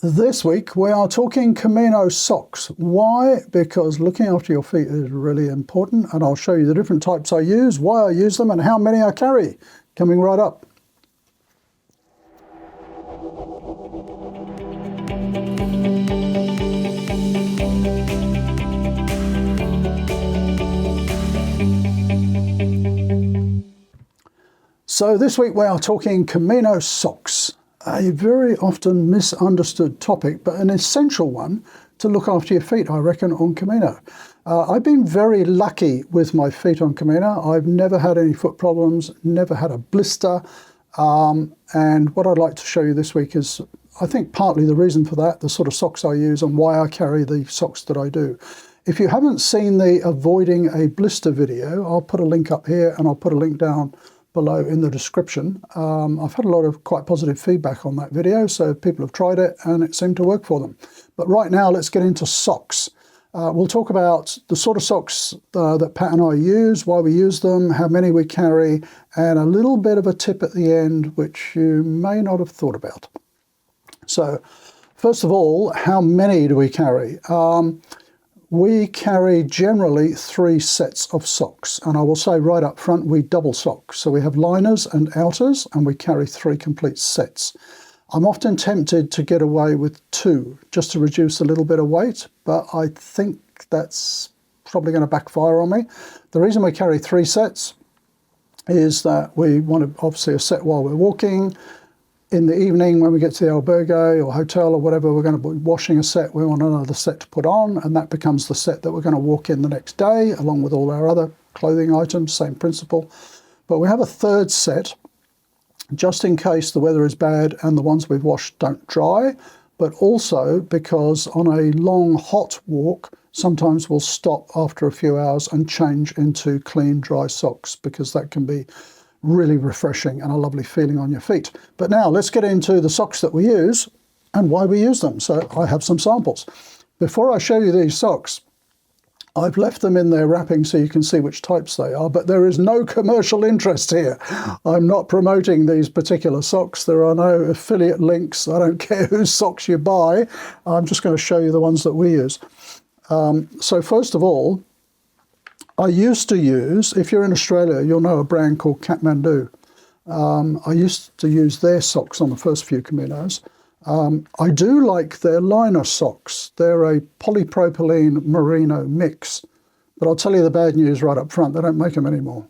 This week we are talking Camino socks. Why? Because looking after your feet is really important, and I'll show you the different types I use, why I use them, and how many I carry. Coming right up. So this week we are talking Camino socks. A very often misunderstood topic, but an essential one to look after your feet, I reckon, on Camino. I've been very lucky with my feet on Camino. I've never had any foot problems, never had a blister. And what I'd like to show you this week is, I think, partly the reason for that, the sort of socks I use and why I carry the socks that I do. If you haven't seen the avoiding a blister video, I'll put a link up here and I'll put a link down below in the description. I've had a lot of quite positive feedback on that video, so people have tried it and it seemed to work for them. But right now, let's get into socks. We'll talk about the sort of socks that Pat and I use, why we use them, how many we carry, and a little bit of a tip at the end, which you may not have thought about. So, first of all, how many do we carry? We carry generally 3 sets of socks, and I will say right up front, we double sock. So we have liners and outers, and we carry 3 complete sets. I'm often tempted to get away with 2, just to reduce a little bit of weight, but I think that's probably going to backfire on me. The reason we carry 3 sets is that we want to obviously a set while we're walking. In the evening, when we get to the albergue or hotel or whatever, we're going to be washing a set. We want another set to put on, and that becomes the set that we're going to walk in the next day, along with all our other clothing items, same principle. But we have a 3rd set, just in case the weather is bad and the ones we've washed don't dry, but also because on a long, hot walk, sometimes we'll stop after a few hours and change into clean, dry socks, because that can be really refreshing and a lovely feeling on your feet. But now let's get into the socks that we use and why we use them. So I have some samples. Before I show you these socks, I've left them in their wrapping so you can see which types they are, but there is no commercial interest here. I'm not promoting these particular socks. There are no affiliate links. I don't care whose socks you buy. I'm just going to show you the ones that we use. So first of all, I used to use, if you're in Australia, you'll know a brand called Kathmandu. I used to use their socks on the first few Caminos. I do like their liner socks. They're a polypropylene merino mix. But I'll tell you the bad news right up front, they don't make them anymore.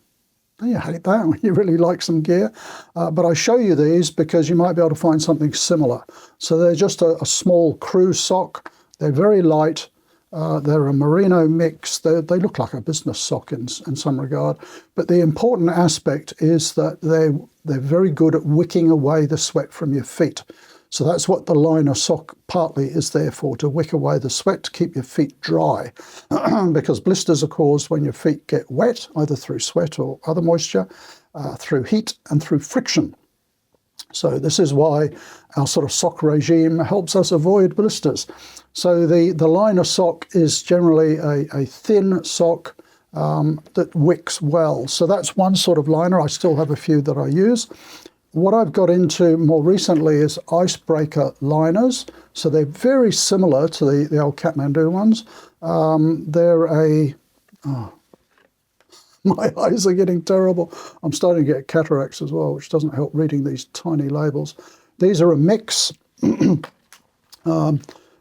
You hate that when you really like some gear. But I show you these because you might be able to find something similar. So they're just a small crew sock. They're very light. They're a merino mix. They look like a business sock in some regard. But the important aspect is that they're very good at wicking away the sweat from your feet. So that's what the liner sock partly is there for, to wick away the sweat, to keep your feet dry. Because blisters are caused when your feet get wet, either through sweat or other moisture, through heat and through friction. So this is why our sort of sock regime helps us avoid blisters. So the liner sock is generally a thin sock that wicks well. So that's one sort of liner. I still have a few that I use. What I've got into more recently is Icebreaker liners. So they're very similar to the old Kathmandu ones. My eyes are getting terrible. I'm starting to get cataracts as well, which doesn't help reading these tiny labels. These are a mix.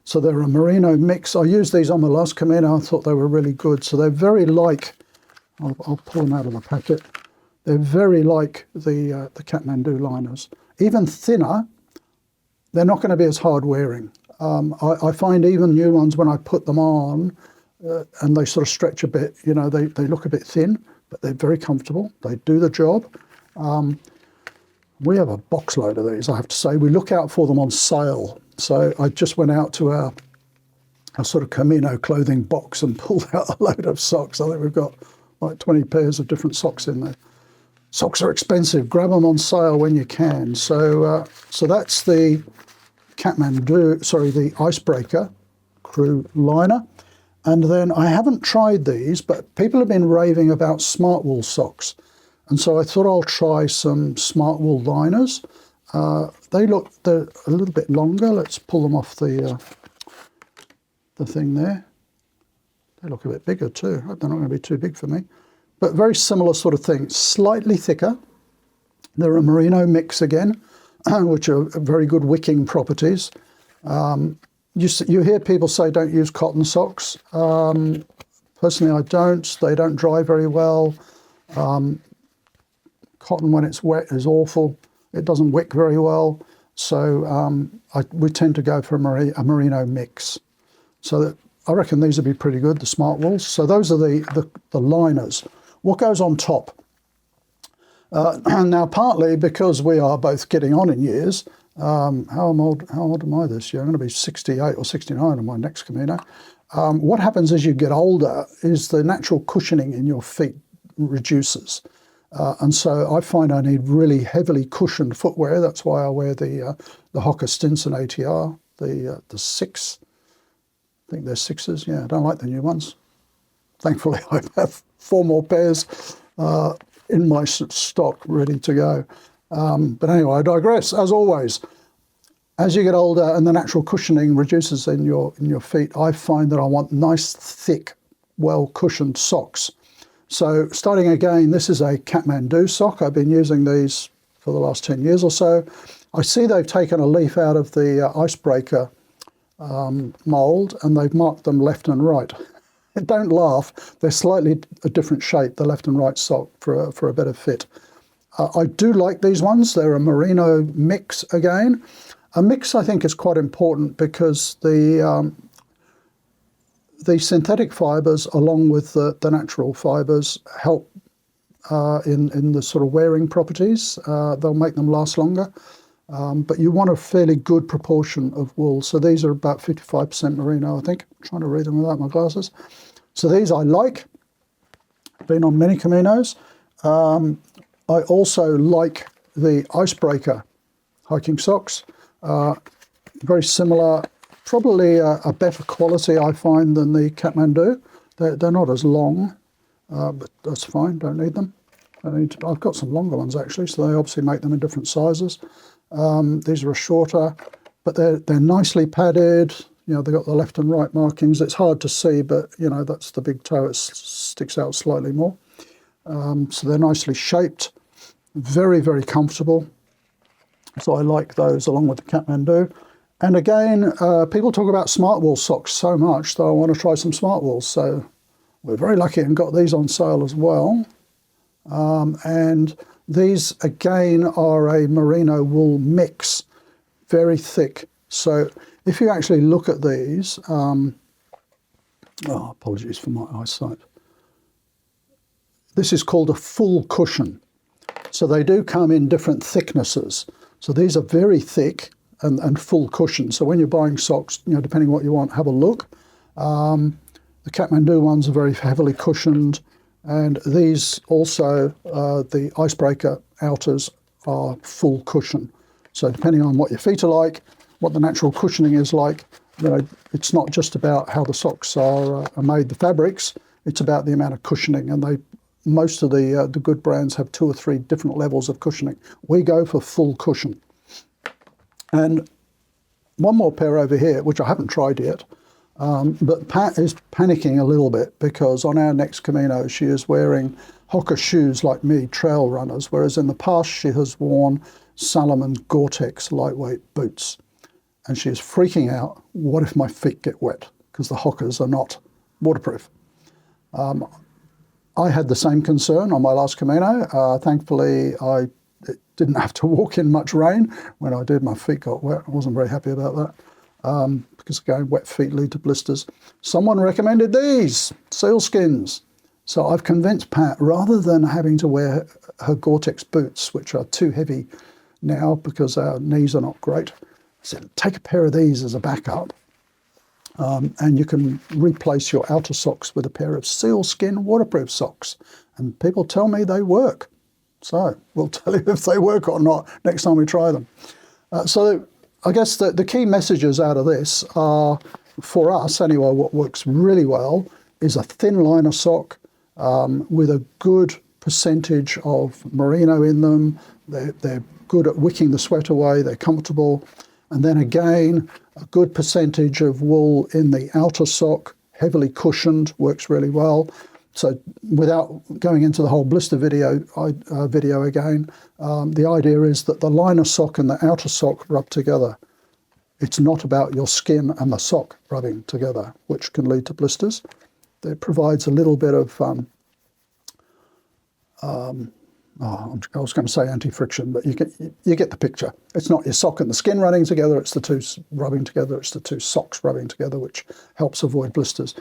So they're a merino mix. I used these on my last Camino. I thought they were really good. So they're very like, I'll pull them out of the packet. They're very like the Kathmandu liners. Even thinner, they're not going to be as hard wearing. I find even new ones, when I put them on and they sort of stretch a bit, you know, they look a bit thin, but they're very comfortable. They do the job. We have a box load of these, I have to say. We look out for them on sale. So I just went out to our sort of Camino clothing box and pulled out a load of socks. I think we've got like 20 pairs of different socks in there. Socks are expensive. Grab them on sale when you can. So that's the the Icebreaker crew liner. And then I haven't tried these, but people have been raving about Smartwool socks. And so I thought I'll try some Smartwool liners. they're a little bit longer. Let's pull them off the thing there. They look a bit bigger too. I hope they're not going to be too big for me. But very similar sort of thing, slightly thicker. They're a merino mix again, which are very good wicking properties. You hear people say don't use cotton socks. Personally, I don't. They don't dry very well. Cotton, when it's wet, is awful. It doesn't wick very well. So we tend to go for a merino mix. So that, I reckon these would be pretty good, the Smartwools. So those are the liners. What goes on top? Now, partly because we are both getting on in years, how old am I this year? I'm going to be 68 or 69 on my next Camino. What happens as you get older is the natural cushioning in your feet reduces. And so I find I need really heavily cushioned footwear. That's why I wear the Hoka Stinson ATR, the 6. I think they're 6s. Yeah, I don't like the new ones. Thankfully, I have 4 more pairs in my stock ready to go. But anyway, I digress. As always, as you get older and the natural cushioning reduces in your feet, I find that I want nice, thick, well-cushioned socks. So starting again, this is a Kathmandu sock. I've been using these for the last 10 years or so. I see they've taken a leaf out of the Icebreaker mould, and they've marked them left and right. Don't laugh, they're slightly a different shape, the left and right sock, for a better fit. I do like these ones. They're a merino mix again. A mix, I think, is quite important because the synthetic fibres, along with the natural fibres, help in the sort of wearing properties. They'll make them last longer. But you want a fairly good proportion of wool. So these are about 55% merino, I think. I'm trying to read them without my glasses. So these I like. Been on many Caminos. I also like the Icebreaker hiking socks. Very similar, probably a better quality, I find, than the Kathmandu. They're not as long, but that's fine, don't need them. I've got some longer ones actually, so they obviously make them in different sizes. These are shorter, but they're nicely padded. You know, they've got the left and right markings. It's hard to see, but you know, that's the big toe. It sticks out slightly more. So they're nicely shaped, very, very comfortable. So I like those along with the Kathmandu. And again, people talk about Smartwool socks so much that I want to try some Smartwools. So we're very lucky and got these on sale as well. And these again are a merino wool mix, very thick. So if you actually look at these, apologies for my eyesight. This is called a full cushion. So they do come in different thicknesses. So these are very thick and full cushion. So when you're buying socks, you know, depending on what you want, have a look. The Kathmandu ones are very heavily cushioned. And these also, the Icebreaker outers are full cushion. So depending on what your feet are like, what the natural cushioning is like, you know, it's not just about how the socks are made, the fabrics, it's about the amount of cushioning. And most of the good brands have 2 or 3 different levels of cushioning. We go for full cushion. And one more pair over here, which I haven't tried yet, but Pat is panicking a little bit because on our next Camino, she is wearing Hoka shoes like me, trail runners, whereas in the past she has worn Salomon Gore-Tex lightweight boots. And she is freaking out, what if my feet get wet? Because the Hokas are not waterproof. I had the same concern on my last Camino. Thankfully, I didn't have to walk in much rain. When I did, my feet got wet. I wasn't very happy about that. Because again, wet feet lead to blisters. Someone recommended these, Sealskinz. So I've convinced Pat, rather than having to wear her Gore-Tex boots, which are too heavy now because our knees are not great, I said, take a pair of these as a backup, and you can replace your outer socks with a pair of sealskin waterproof socks. And people tell me they work. So we'll tell you if they work or not next time we try them. So I guess the key messages out of this are, for us anyway, what works really well is a thin liner sock with a good percentage of merino in them. They're good at wicking the sweat away, they're comfortable. And then again, a good percentage of wool in the outer sock, heavily cushioned, works really well. So without going into the whole blister video again, the idea is that the liner sock and the outer sock rub together. It's not about your skin and the sock rubbing together, which can lead to blisters. It provides a little bit of, I was going to say anti-friction, but you get the picture. It's not your sock and the skin running together, it's the two rubbing together, it's the two socks rubbing together, which helps avoid blisters.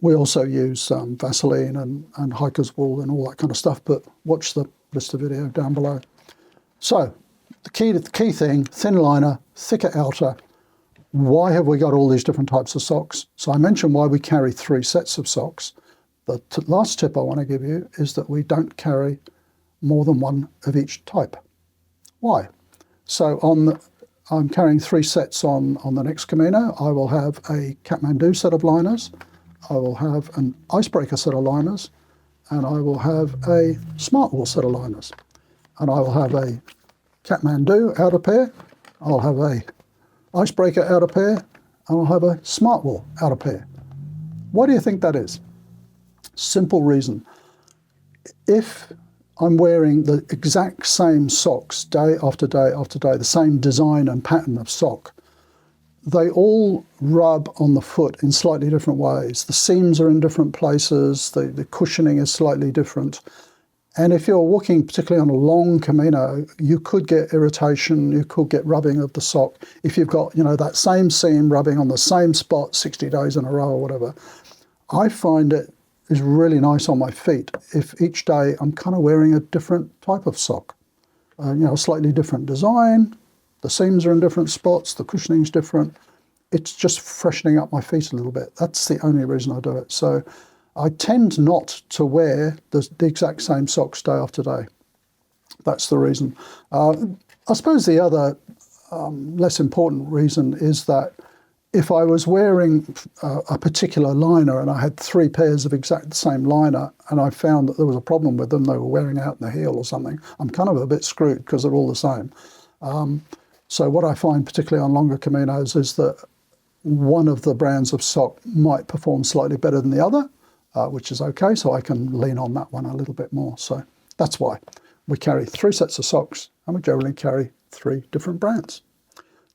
We also use Vaseline and hiker's wool and all that kind of stuff, but watch the blister video down below. So the key thing, thin liner, thicker outer. Why have we got all these different types of socks? So I mentioned why we carry 3 sets of socks. The last tip I want to give you is that we don't carry more than one of each type. Why? So I'm carrying 3 sets on the next Camino. I will have a Kathmandu set of liners, I will have an Icebreaker set of liners, and I will have a Smartwool set of liners. And I will have a Kathmandu outer pair, I'll have a Icebreaker outer pair, and I'll have a Smartwool outer pair. Why do you think that is? Simple reason. If I'm wearing the exact same socks day after day after day, the same design and pattern of sock, they all rub on the foot in slightly different ways. The seams are in different places, the cushioning is slightly different. And if you're walking particularly on a long Camino, you could get irritation, you could get rubbing of the sock. If you've got, that same seam rubbing on the same spot 60 days in a row or whatever, I find it is really nice on my feet if each day I'm kind of wearing a different type of sock. A slightly different design, the seams are in different spots, the cushioning's different. It's just freshening up my feet a little bit. That's the only reason I do it. So I tend not to wear the exact same socks day after day. That's the reason. I suppose the other less important reason is that if I was wearing a particular liner and I had 3 pairs of exact the same liner and I found that there was a problem with them, they were wearing out in the heel or something, I'm kind of a bit screwed because they're all the same. So what I find particularly on longer Caminos is that one of the brands of sock might perform slightly better than the other, which is okay, so I can lean on that one a little bit more. So that's why we carry 3 sets of socks and we generally carry 3 different brands.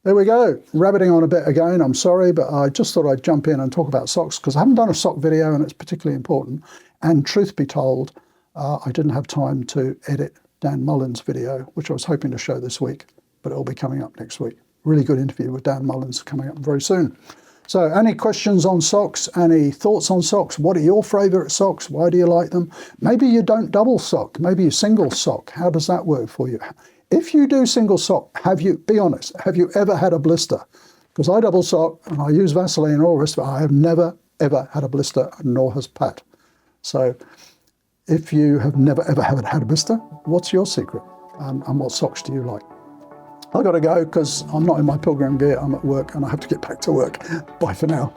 There we go, rabbiting on a bit again, I'm sorry, but I just thought I'd jump in and talk about socks because I haven't done a sock video and it's particularly important. And truth be told, I didn't have time to edit Dan Mullen's video, which I was hoping to show this week, but it'll be coming up next week. Really good interview with Dan Mullins coming up very soon. So any questions on socks, any thoughts on socks? What are your favourite socks? Why do you like them? Maybe you don't double sock, maybe you single sock. How does that work for you? If you do single sock, be honest, have you ever had a blister? Because I double sock and I use Vaseline and all the rest, but I have never, ever had a blister, nor has Pat. So if you have never, ever had a blister, what's your secret? And what socks do you like? I've got to go because I'm not in my Pilgrim gear, I'm at work and I have to get back to work. Bye for now.